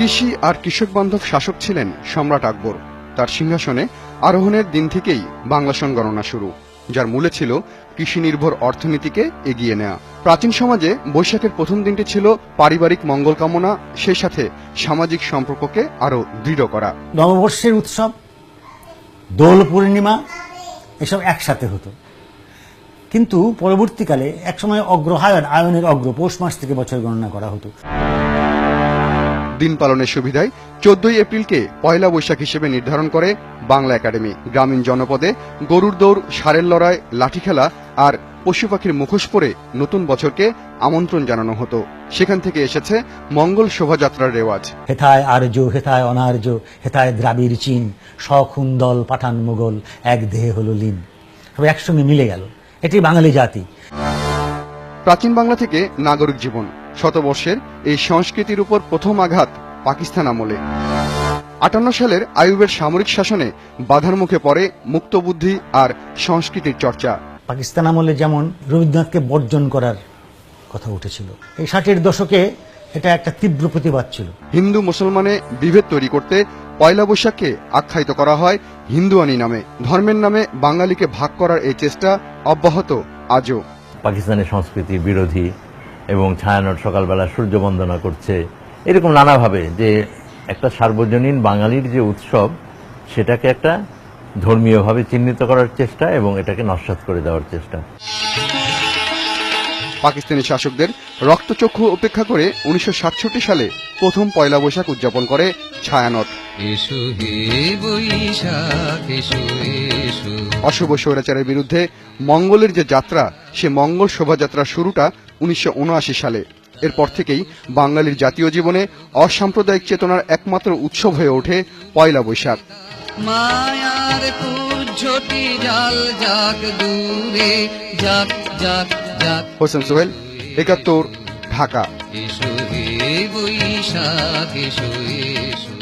কৃষি আর কৃষক বান্ধব শাসক ছিলেন সম্রাট আকবর। তার সিংহাসনে আরোহণের দিন থেকেই বাংলা সন গণনা শুরু, যার মূলে ছিল কৃষি নির্ভর অর্থনীতিকে এগিয়ে নেওয়া। প্রাচীন সমাজে বৈশাখের প্রথম দিনটি ছিল পারিবারিক মঙ্গল কামনা, সেই সাথে সামাজিক সম্পর্ককে আরো দৃঢ় করা। নববর্ষের উৎসব, দোল পূর্ণিমা এসব একসাথে হতো, কিন্তু পরবর্তীকালে একসময় অগ্রহায়ণ, আয়নের অগ্র, পৌষ মাস থেকে বছর গণনা করা হতো। দিন পালনের সুবিধায় 14 এপ্রিলকে পয়লা বৈশাখ হিসেবে নির্ধারণ করে বাংলা একাডেমি। গ্রামীণ জনপদে গরুর দৌড়, ষাঁড়ের লড়াই, লাঠি খেলা আর পশু পাখির মুখোশ পরে নতুন বছরকে আমন্ত্রণ জানানো হতো। সেখান থেকে এসেছে মঙ্গল শোভাযাত্রার রেওয়াজ। হেথায় আর্য, হেথায় অনার্য, হেথায় দ্রাবিড় চীন, সখুন্দল পাঠান মোগল, এক দেহে হলো লীন। সব একসঙ্গে মিলে গেল, এটি বাঙালি জাতি। প্রাচীন বাংলা থেকে নাগরিক জীবন, শতবর্ষের এই সংস্কৃতির উপর প্রথম আঘাত পাকিস্তান আমলে। 58 সালের আইয়ুবের সামরিক শাসনে বাধার মুখে পড়ে মুক্তবুদ্ধি আর সংস্কৃতির চর্চা। পাকিস্তান আমলে যেমন রবীন্দ্রনাথকে বর্জন করার কথা উঠেছিল, এই 60-এর দশকে এটা একটা তীব্র প্রতিবাদ ছিল। হিন্দু মুসলমানে বিভেদ তৈরি করতে পয়লা বৈশাখকে আখ্যায়িত করা হয় হিন্দুয়ানি নামে। ধর্মের নামে বাঙালিকে ভাগ করার এই চেষ্টা অব্যাহত আজও। পাকিস্তানের সংস্কৃতির বিরোধী এবং ছায়ানট সকালবেলা সূর্য বন্দনা করছে, এরকম নানাভাবে যে একটা সার্বজনীন বাঙালির যে উৎসব, সেটাকে একটা ধর্মীয়ভাবে চিহ্নিত করার চেষ্টা এবং এটাকে নস্যাৎ করে দেওয়ার চেষ্টা। পাকিস্তানি শাসকদের রক্তচক্ষু উপেক্ষা করে 1967 সালে প্রথম পয়লা বৈশাখ উদযাপন করে ছায়ানট। অশুভ স্বৈরাচারের বিরুদ্ধে মঙ্গলের যে যাত্রা, সে মঙ্গল শোভাযাত্রার শুরুটা 1979 সালে। এরপর থেকেই বাঙালির জাতীয় জীবনে অসাম্প্রদায়িক চেতনার একমাত্র উৎসব হয়ে ওঠে পয়লা বৈশাখ। মায়ার কুজ্ঝটি জাল যাক দূরে, যাক যাক যাক। হোসেন সোহেল, 71, ঢাকা। এসো হে বৈশাখ এসো এসো।